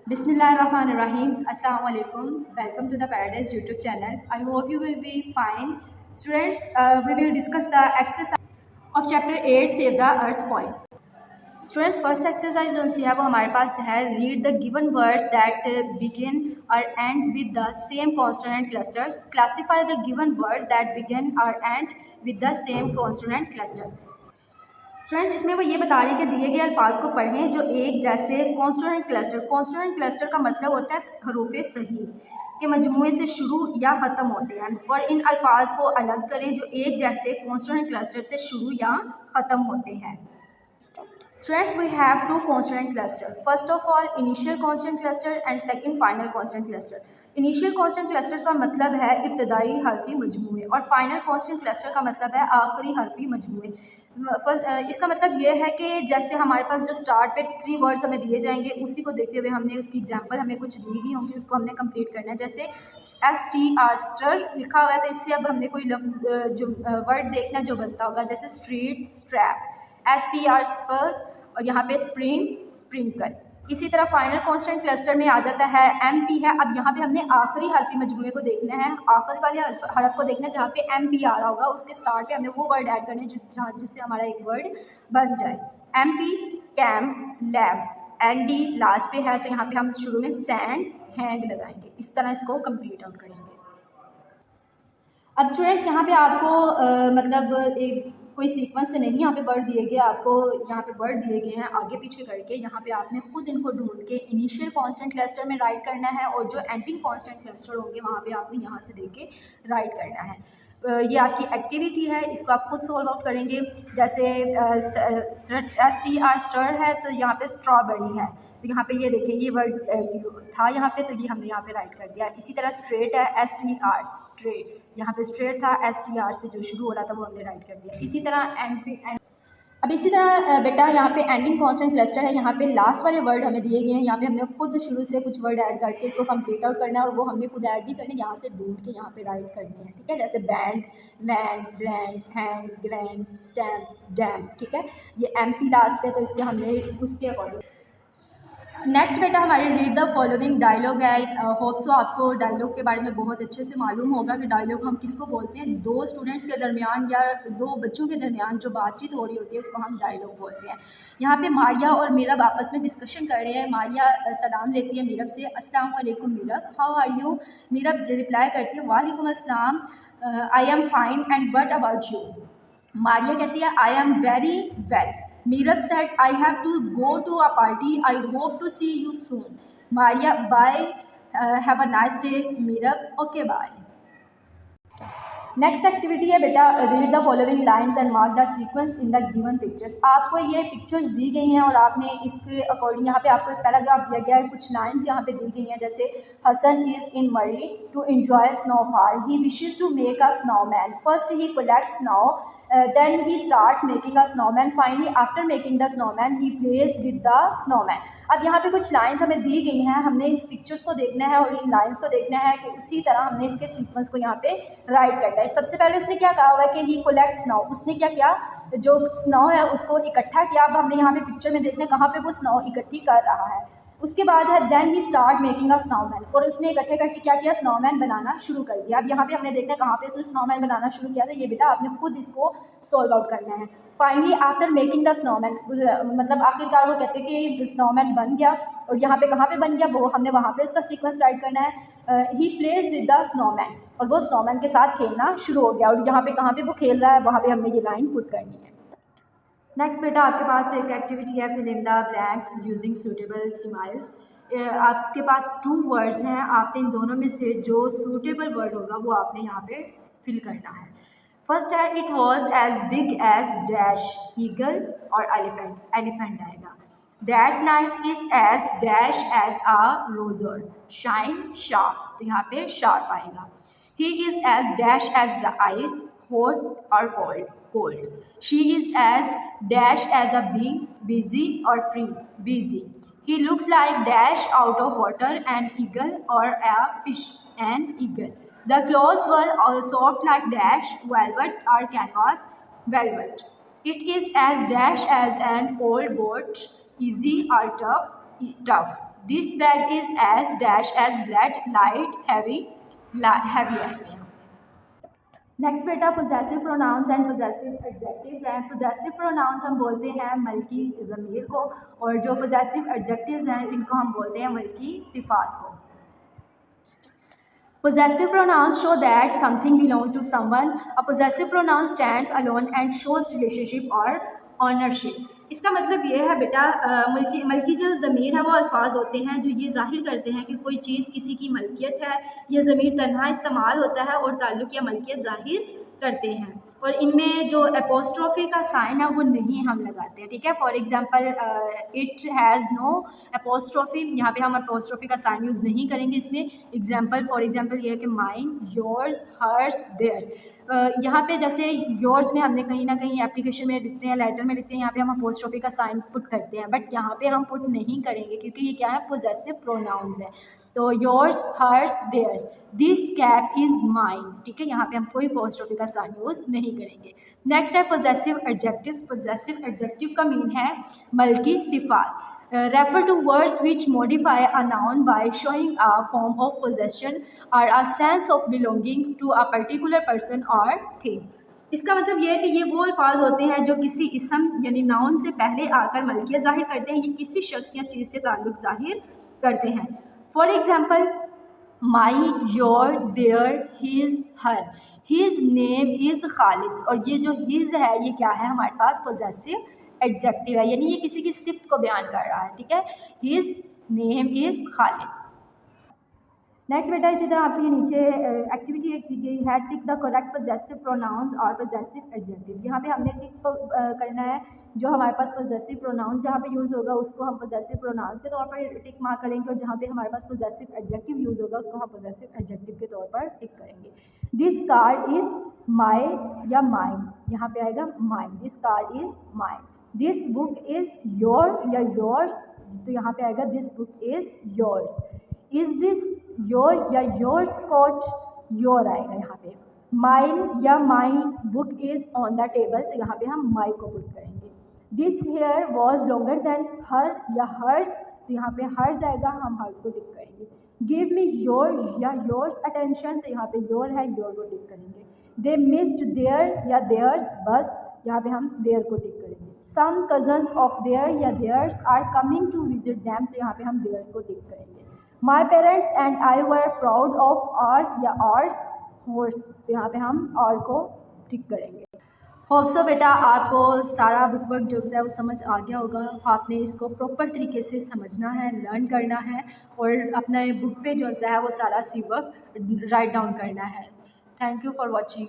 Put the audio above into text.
Bismillahirrahmanirrahim. Assalamu alaikum. Welcome to the Paradise YouTube channel. I hope you will be fine. Students, we will discuss the exercise of chapter 8 Save the Earth point. Students, first exercise जो सी है वो हमारे पास है read the given words that begin or end with the same consonant clusters. Classify the given words that begin or end with the same consonant cluster. Students इसमें वो ये बता रही है कि दिए गए अल्फाज को पढ़ें जो एक जैसे कॉन्स्टोनेंट क्लस्टर का मतलब होता है हरूफ सही के मजमूए से शुरू या ख़त्म होते हैं और इन अल्फाज को अलग करें जो एक जैसे कॉन्स्टोनेंट क्लस्टर से शुरू या ख़त्म होते हैं। Students, we have two consonant cluster. First of all, initial consonant cluster and second final consonant cluster. Initial constant cluster का मतलब है इब्तदाई हरफी मजमूए और फाइनल कॉन्स्टेंट क्लस्टर का मतलब है आखिरी हरफी मजमूए। इसका मतलब ये है कि जैसे हमारे पास जो स्टार्ट पे 3 वर्ड्स हमें दिए जाएंगे उसी को देखते हुए हमने उसकी एग्जांपल हमें कुछ दी गई होंगी उसको हमने कंप्लीट करना है। जैसे STR स्टर लिखा हुआ है तो इससे अब हमने कोई जो वर्ड देखना जो बनता होगा जैसे स्ट्रीट स्ट्रैप, SPR स्पर और यहाँ पे स्प्रिंग स्प्रिंकल। इसी तरह फाइनल कांस्टेंट क्लस्टर में आ जाता है MP है। अब यहाँ पे हमने आखिरी हरफी मजमूए को देखना है, आखिर वाले हरफ को देखना है जहाँ पे MP आ रहा होगा उसके स्टार्ट पे हमने वो वर्ड ऐड करने जिससे हमारा एक वर्ड बन जाए। MP cam lamp, ND last पे है तो यहाँ पे हम शुरू में सैंड हैंड लगाएंगे। इस तरह इसको कंप्लीट आउट करेंगे। अब स्टूडेंट्स यहाँ पे आपको मतलब एक कोई सीक्वेंस से नहीं यहाँ पे वर्ड दिए गए, आपको यहाँ पे वर्ड दिए गए हैं आगे पीछे करके। यहाँ पे आपने खुद इनको ढूंढ के इनिशियल कांस्टेंट क्लस्टर में राइट करना है और जो एंडिंग कांस्टेंट क्लस्टर होंगे वहाँ पे आपने यहाँ से देख के राइट करना है। ये आपकी एक्टिविटी है, इसको आप खुद सॉल्व आउट करेंगे। जैसे STR स्टर है तो यहाँ पे स्ट्रॉबेरी है तो यहाँ पे ये देखें ये वर्ड था यहाँ पे तो ये हमने यहाँ पे राइट कर दिया। इसी तरह स्ट्रेट है STR स्ट्रेट, यहाँ पे स्ट्रेट था STR से जो शुरू हो रहा था वो हमने राइट कर दिया। इसी तरह अब इसी तरह बेटा यहाँ पे एंडिंग कांस्टेंट क्लस्टर है, यहाँ पे लास्ट वाले वर्ड हमें दिए गए हैं। यहाँ पे हमने खुद शुरू से कुछ वर्ड ऐड करके इसको कंप्लीट आउट करना है और वो हमने खुद ऐड नहीं करने, यहाँ से ढूंढ के यहाँ पे राइट करनी है। ठीक है, जैसे band land brand hand grand stamp dam. ठीक है, ये MP लास्ट पे तो इसके हमने उसके अकॉर्डिंग। नेक्स्ट बेटा हमारे रीड द फॉलोइंग डायलॉग है। होप सो आपको डायलॉग के बारे में बहुत अच्छे से मालूम होगा कि डायलॉग हम किसको बोलते हैं। दो स्टूडेंट्स के दरमियान या दो बच्चों के दरमियान जो बातचीत हो रही होती है उसको हम डायलॉग बोलते हैं। यहाँ पे मारिया और मीरब आपस में डिस्कशन कर रहे हैं। मारिया सलाम लेती है मीरब से, अस्सलाम वालेकुम Meerab, how are you. Meerab reply करती है वालेकुम अस्सलाम, I am fine and what about you. Maria कहती है I am very well. Mirab said, I have to go to a party. I hope to see you soon. Maria, bye. Have a nice day. Mirab, okay, bye. Next activity है बेटा read the following lines and mark the sequence in the given pictures. आपको ये pictures दी गई हैं और आपने इसके according यहाँ पे आपको एक पैराग्राफ दिया गया है, कुछ लाइंस यहाँ पे दी गई हैं। जैसे Hasan is in Murree to enjoy snowfall, he wishes to make a snowman, first he collects snow, then he starts making a snowman, finally after making the snowman he plays with the snowman। अब यहाँ पे कुछ lines हमें दी गई हैं, हमने इस pictures को देखना है और इन लाइंस को देखना है कि उसी तरह हमने इसके सीक्वेंस को यहाँ पे राइट करना है। सबसे पहले उसने क्या कहा हुआ है कि ही कलेक्ट स्नो, उसने क्या किया जो स्नो है उसको इकट्ठा किया। अब हमने यहाँ पे पिक्चर में देखना है कहाँ पे वो स्नो इकट्ठी कर रहा है। उसके बाद है then he start making a snowman, और उसने इकट्ठे करके क्या किया स्नोमैन बनाना शुरू कर दिया। अब यहाँ पे हमने देखना है कहाँ पे उसने स्नोमैन बनाना शुरू किया था, ये बेटा आपने खुद इसको सॉल्व आउट करना है। Finally after making the snowman, मतलब आखिरकार वो कहते हैं कि स्नोमैन बन गया और यहाँ पे कहाँ पे बन गया वो हमने वहाँ पे उसका सीक्वेंस राइट करना है। He plays with the snowman, और वो स्नोमैन के साथ खेलना शुरू हो गया और यहाँ पे कहाँ पे वो खेल रहा है वहाँ पे हमने ये लाइन पुट करनी है। नेक्स्ट बेटा आपके पास एक एक्टिविटी है fill in the blanks using suitable smiles. आपके पास 2 वर्ड्स हैं, आपने इन दोनों में से जो सूटेबल वर्ड होगा वो आपने यहाँ पे फिल करना है। फर्स्ट है it was as big as dash eagle और एलिफेंट, एलिफेंट आएगा। That knife is as dash as a razor, shine sharp, तो यहाँ पे शार्प आएगा। He is as dash as ice, hot or cold, cold. She is as dash as a bee, busy or free, busy. He looks like dash out of water, an eagle or a fish, an eagle. The clothes were soft like dash, velvet or canvas, velvet. It is as dash as an old boat, easy or tough, tough. This bag is as dash as let light heavy heavy आएगा। Next बेटा possessive pronouns and possessive adjectives हैं। Possessive pronouns हम बोलते हैं मल्की ज़मीर को, और जो possessive adjectives हैं इनको हम बोलते हैं मल्की सिफात को। Possessive pronouns show that something belongs to someone. A possessive pronoun stands alone and shows relationship or ownership. इसका मतलब ये है बेटा मल्की जो ज़मीर है वो अल्फाज होते हैं जो ये जाहिर करते हैं कि कोई चीज़ किसी की मलकियत है। ये ज़मीर तन्हा इस्तेमाल होता है और ताल्लुक़ या मलकियत जाहिर करते हैं, और इनमें जो एपोस्ट्रोफी का साइन है वो नहीं हम लगाते हैं। ठीक है, for example it has no apostrophe, यहाँ पे हम एपोस्ट्रोफी का साइन यूज़ नहीं करेंगे इसमें। एग्जांपल फॉर एग्जांपल ये है कि माइन, योर्स, हर्स, देयर्स। यहाँ पे जैसे योर्स में हमने कहीं ना कहीं एप्लीकेशन में लिखते हैं, लेटर में लिखते हैं, यहाँ पे हम अपोस्ट्रोफी का साइन पुट करते हैं, बट यहाँ पे हम पुट नहीं करेंगे क्योंकि ये क्या है, पोजेसिव प्रोनाउंस है। तो yours, hers, theirs, this cap is mine. ठीक है, यहाँ पे हम कोई अपोस्ट्रोफी का साइन यूज़ नहीं करेंगे। नेक्स्ट है पोजेसिव एडजेक्टिव। पोजेसिव एडजेक्टिव का मीन है मल्की सिफात। Refer to words which modify a noun by showing a form of possession or a sense of belonging to a particular person or thing. इसका मतलब ये है कि ये वो अल्फाज होते हैं जो किसी इसम यानी नाउन से पहले आकर मलकियत जाहिर करते हैं, ये किसी शख्स या चीज़ से ताल्लुक़ जाहिर करते हैं। For example my, your, their, his, her. His name is Khalid, और ये जो हिज है ये क्या है, हमारे पास पोजेसिव एडजेक्टिव है, यानी ये किसी की सिफ्त को बयान कर रहा है। ठीक है, his name is Khalid. Next बेटा इसी तरह आपके नीचे एक्टिविटी एक दी गई है, tick the correct possessive pronoun और पोजेसिव एडजेक्टिव। यहाँ पे हमने टिक करना है जो हमारे पास पोजेसिव प्रोनाउंस जहाँ पे यूज़ होगा उसको हम पोजेसिव प्रोनाउंस के तौर पर टिक मार्क करेंगे, और जहाँ पे हमारे पास पोजेसिव एडजेक्टिव यूज़ होगा उसको हम पोजेसिव एडजेक्टिव के तौर पर टिक करेंगे। दिस कार इज़ माई या माइन, यहाँ पे आएगा mine. This car is mine. This book is your या योर्स, तो यहाँ पे आएगा this book is yours. Is this your या योर्स कोट, योर आएगा यहाँ पे। माइन या my book is on the table, तो यहाँ पे हम माई को पुट करेंगे। This hair was longer than her या हर्स, तो यहाँ पे हर्स आएगा, हम हर्स को टिक करेंगे। गिव मी योर या योर्स अटेंशन, तो यहाँ पे योर है, योर को टिक करेंगे। दे मिस्ड देयर या देयर्स बस, यहाँ पे हम देयर को टिक करेंगे। सम कजन्स ऑफ देयर या theirs are coming to visit them, तो यहाँ पे हम देयर्स को टिक करेंगे। My parents and I were proud of our या आर्स होर्स, तो यहाँ पे हम आर को टिक करेंगे। होप सो बेटा आपको सारा बुक वर्क जो है वो समझ आ गया होगा। आपने इसको प्रॉपर तरीके से समझना है, लर्न करना है, और अपने बुक पे जो है वो सारा सी वर्क राइट डाउन करना है। Thank you for watching.